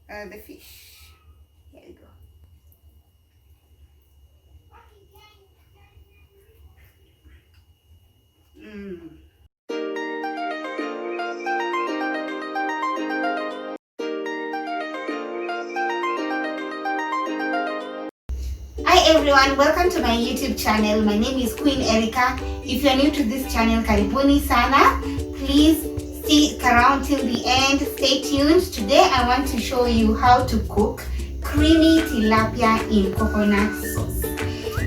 the fish. Here we go. Hi everyone, welcome to my YouTube channel. My name is Queen Erikah. If you're new to this channel, karibuni sana. Please stick around till the end. Stay tuned. Today I want to show you how to cook creamy tilapia in coconut sauce.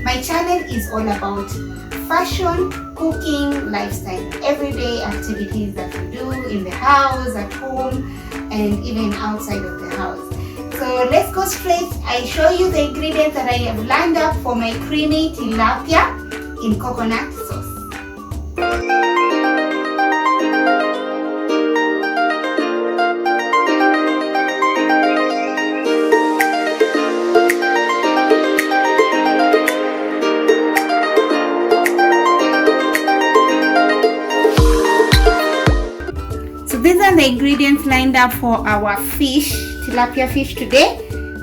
My channel is all about fashion, cooking, lifestyle, everyday activities that we do in the house, at home, and even outside of the house. So let's go straight. I show you the ingredients that I have lined up for my creamy tilapia in coconut sauce. So these are the ingredients lined up for our fish, tilapia fish today.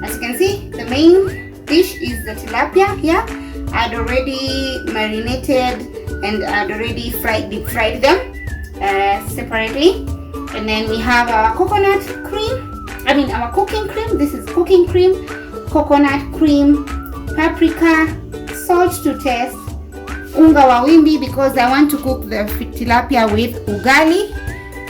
As you can see, the main dish is the tilapia here. I'd already marinated and I'd already deep fried them separately. And then we have our coconut cream. Our cooking cream. This is cooking cream, coconut cream, paprika, salt to taste, unga wa wimbi because I want to cook the tilapia with ugali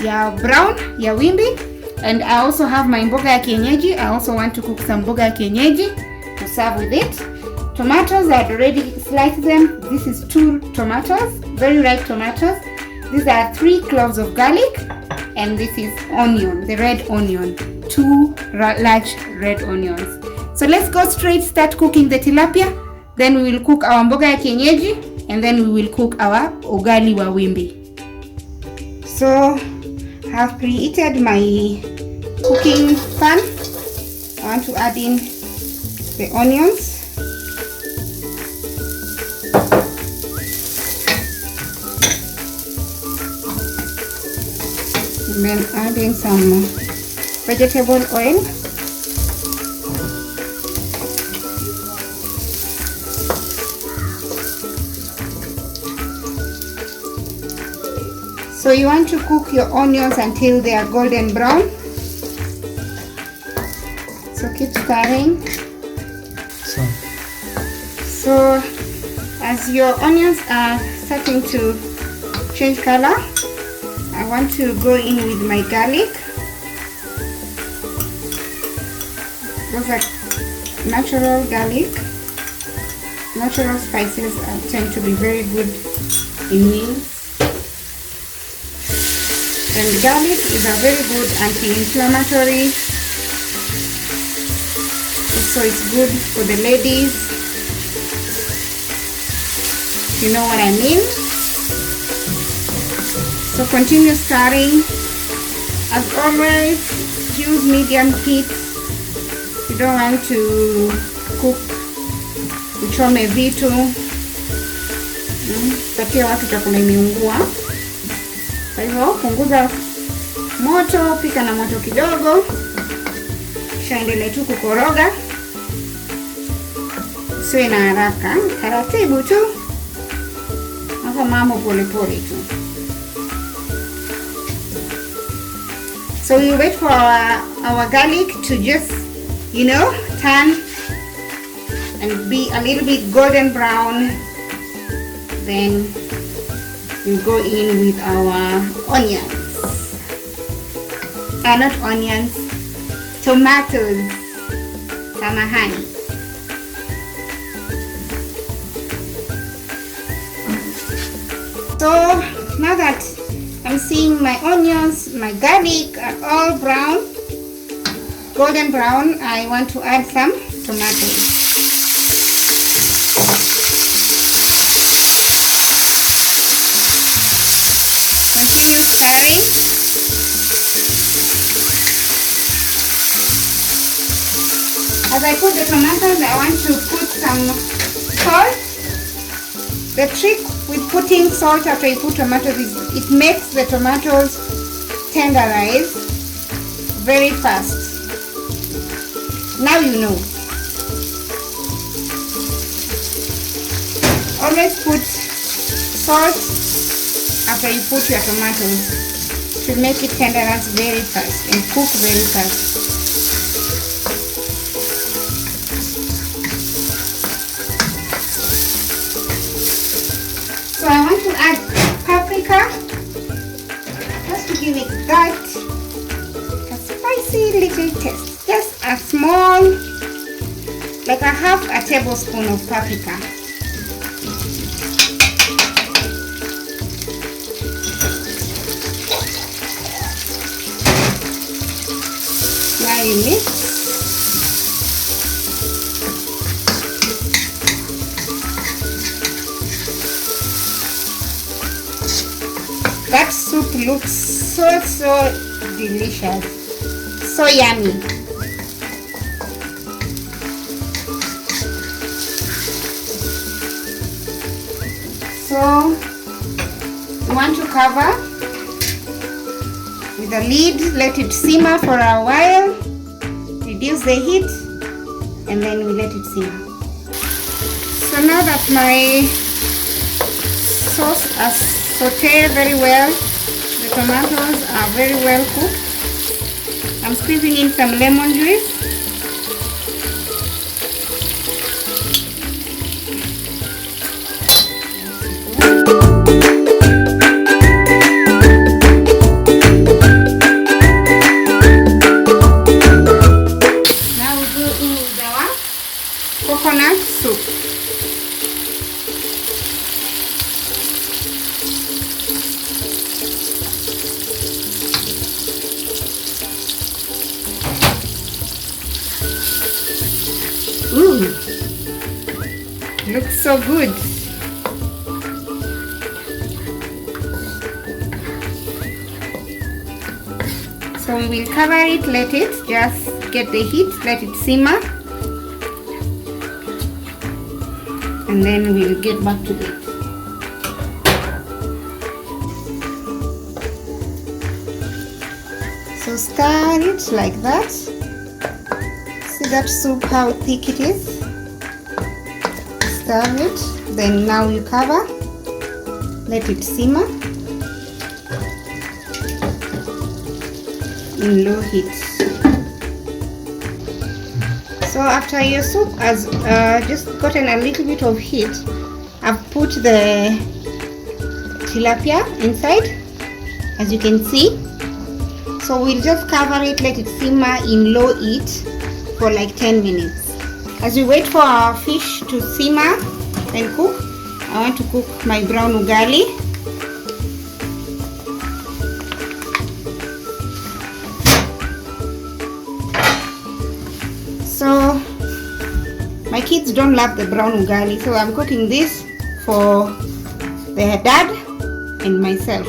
ya brown ya wimbi. And I also have my mboga ya kienyeji. I also want to cook some mboga ya kienyeji to serve with it. Tomatoes, I've already sliced them. This is 2 tomatoes, very ripe tomatoes. These are 3 cloves of garlic. And this is onion, the red onion, 2 large red onions. So let's go straight, start cooking the tilapia. Then we will cook our mboga ya kienyeji. And then we will cook our ugali wa wimbi. So I have preheated my cooking pan. I want to add in the onions. And then add in some vegetable oil. So you want to cook your onions until they are golden brown. So keep stirring. So as your onions are starting to change color, I want to go in with my garlic. Those are natural garlic. Natural spices tend to be very good in meals. And garlic is a very good anti-inflammatory. So it's good for the ladies. You know what I mean? So continue stirring. As always, use medium heat. You don't want to cook uchome vitu. Patia watu chakula imeungua. Kwa hivyo punguza moto, pika na moto kidogo. Kisha endelee tu kukoroga. Usiwe na haraka, taratibu tu. Hapo mambo pole pole tu. So we wait for our garlic to just, turn and be a little bit golden brown. Then we go in with our onions. Not onions, tomatoes. Samahani. So now that I'm seeing my onions, my garlic are all brown, golden brown, I want to add some tomatoes. Continue stirring. As I put the tomatoes, I want to put some salt. The trick with putting salt after you put tomatoes is it makes the tomatoes tenderize very fast. Now you know. Always put salt after you put your tomatoes to make it tenderize very fast and cook very fast. So I want to add paprika just to give it that a spicy little taste. Just a small, like a half a tablespoon of paprika. Now you mix. That soup looks so delicious, so yummy. So you want to cover with a lid, let it simmer for a while, reduce the heat, and then we let it simmer. So now that my sauce has sauteed very well, the tomatoes are very well cooked, I'm squeezing in some lemon juice. Now we go in with our coconut soup. Ooh, looks so good. So we'll cover it, let it just get the heat, let it simmer, and then we'll get back to it. So stir it like that. See that soup, how thick it is? Stir it, then now you cover, let it simmer in low heat. So after your soup has just gotten a little bit of heat, I've put the tilapia inside, as you can see. So we'll just cover it, let it simmer in low heat for like 10 minutes. As we wait for our fish to simmer and cook, I want to cook my brown ugali. So my kids don't love the brown ugali, so I'm cooking this for their dad and myself.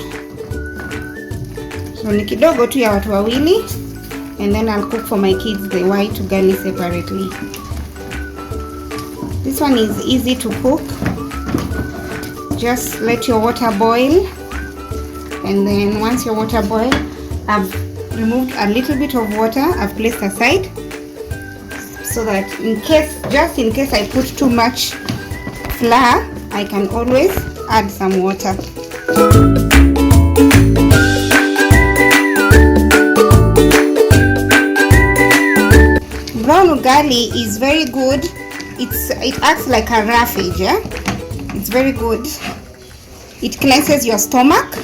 So ni kidogo tu ya watu wawili, and then I'll cook for my kids the white ugali separately. This one is easy to cook. Just let your water boil, and then once your water boils, I've removed a little bit of water, I've placed aside, so that just in case I put too much flour, I can always add some water. Brown ugali is very good. It acts like a roughage, yeah? It's very good. It cleanses your stomach,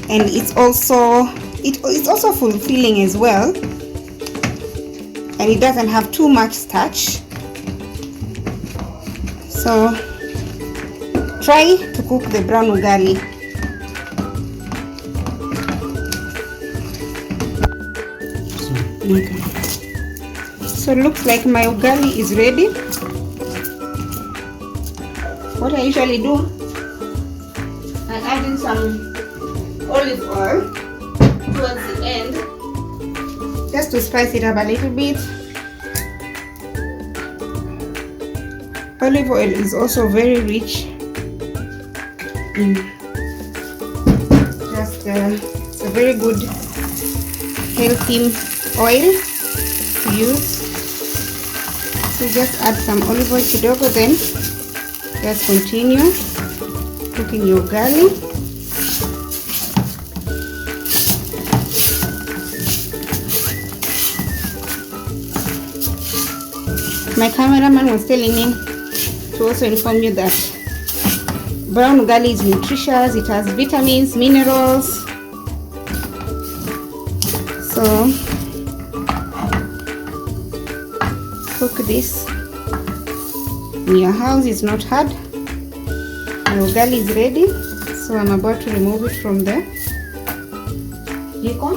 and it's also fulfilling as well, and it doesn't have too much starch. So try to cook the brown ugali. Okay. So it looks like my ugali is ready. What I usually do, I add in some olive oil towards the end, just to spice it up a little bit. Olive oil is also very rich in it's a very good healthy oil. to use. So just add some olive oil kidogo, then just continue cooking your ugali. My cameraman was telling me to also inform you that brown ugali is nutritious. It has vitamins, minerals. So cook this in your house. It's not hard. My ugali is ready, so I'm about to remove it from the jiko.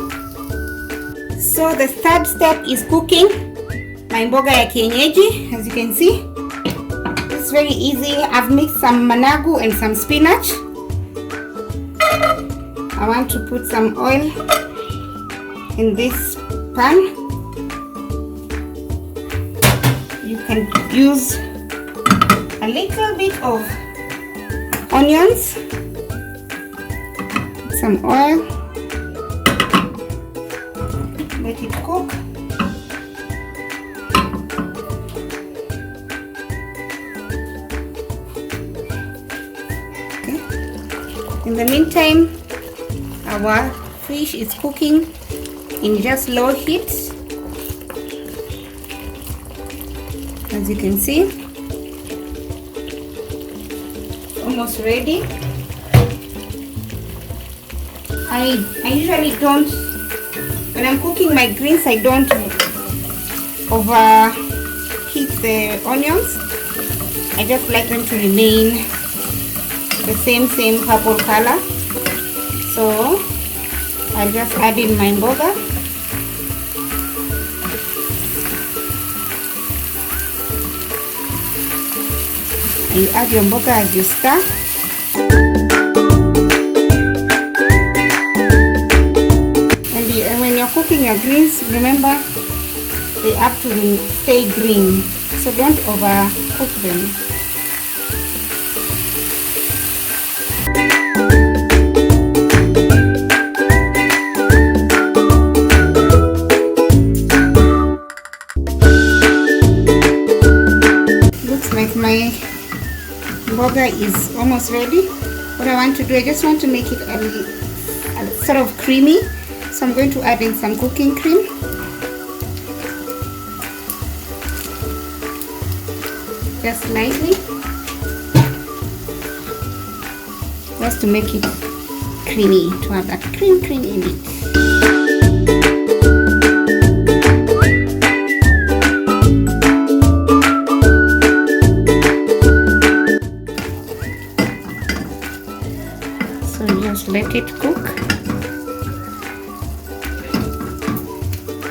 So the third step is cooking my mboga ya kienyeji. As you can see, it's very easy. I've mixed some managu and some spinach. I want to put some oil in this pan. You can use a little bit of onions, some oil, let it cook. Okay. In the meantime, our fish is cooking in just low heat. As you can see, almost ready. I usually don't, when I'm cooking my greens, I don't overheat the onions. I just like them to remain the same purple color. So I'll just add in my mboga. You add your mboga as you stir. And when you're cooking your greens, remember they have to stay green, so don't overcook them. Looks like my mboga is almost ready. What I want to do, I just want to make it a sort of creamy, so I'm going to add in some cooking cream. Just slightly, just to make it creamy, to have that cream in it. Just let it cook.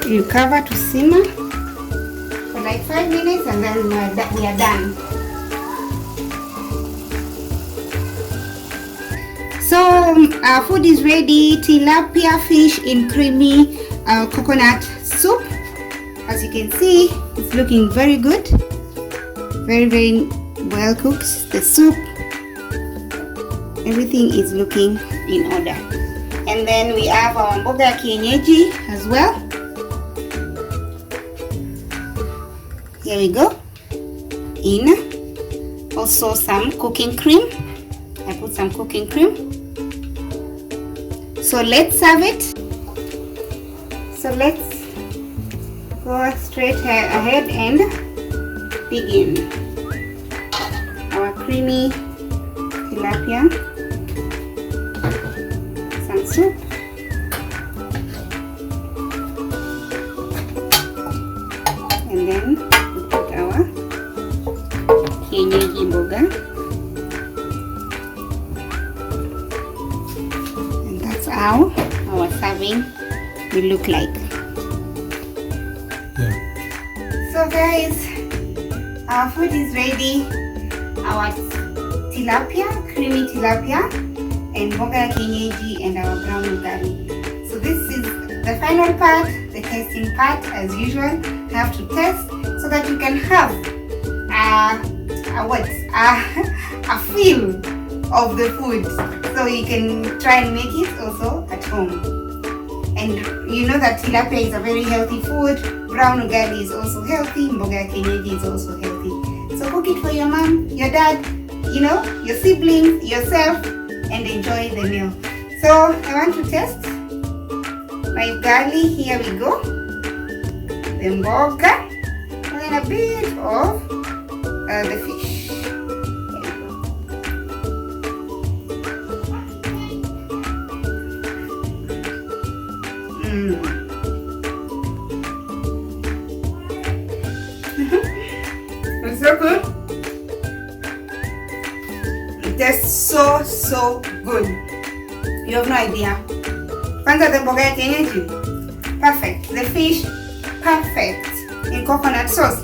You cover to simmer for like 5 minutes, and then we are done. So our food is ready. Tilapia fish in creamy coconut soup. As you can see, it's looking very good. Very well cooked. The soup, everything is looking in order. And then we have our mboga kienyeji as well. Here we go. In also some cooking cream. I put some cooking cream. So let's serve it. So let's go straight ahead and begin. Our creamy tilapia, some soup, and then we put our kienyeji mboga, and that's how our serving will look like. So guys, our food is ready. Our tilapia, creamy tilapia, and mboga kienyeji, and our brown ugali. So this is the final part, the tasting part. As usual, you have to test so that you can have a feel of the food, so you can try and make it also at home. And you know that tilapia is a very healthy food. Brown ugali is also healthy. Mboga ya kienyeji is also healthy. So cook it for your mom, your dad, you know, your siblings, yourself, and enjoy the meal. So I want to test my ugali. Here we go. The mboga, and then a bit of the fish. It's so good. It tastes so good. You have no idea. Kwanza the mboga ya kienyeji, perfect. The fish, perfect. In coconut sauce,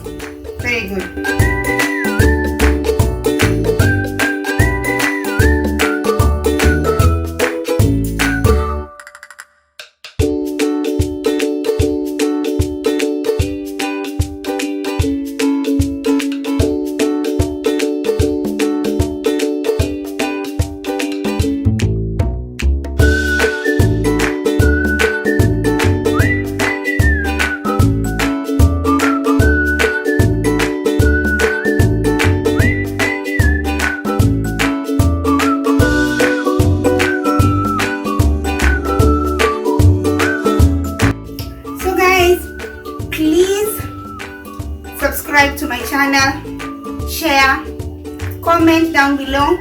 very good. Subscribe to my channel, share, comment down below.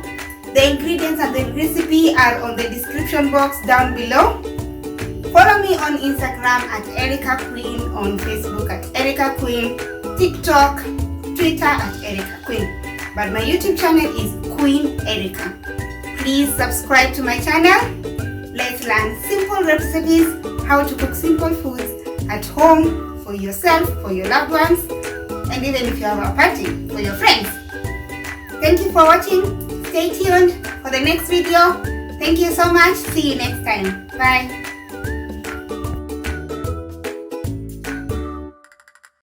The ingredients and the recipe are on the description box down below. Follow me on Instagram at Erikah Queen, on Facebook at Erikah Queen, TikTok, Twitter at Erikah Queen. But my YouTube channel is Queen Erikah. Please subscribe to my channel. Let's learn simple recipes, how to cook simple foods at home for yourself, for your loved ones, and even if you have a party for your friends. Thank you for watching. Stay tuned for the next video. Thank you so much. See you next time. Bye.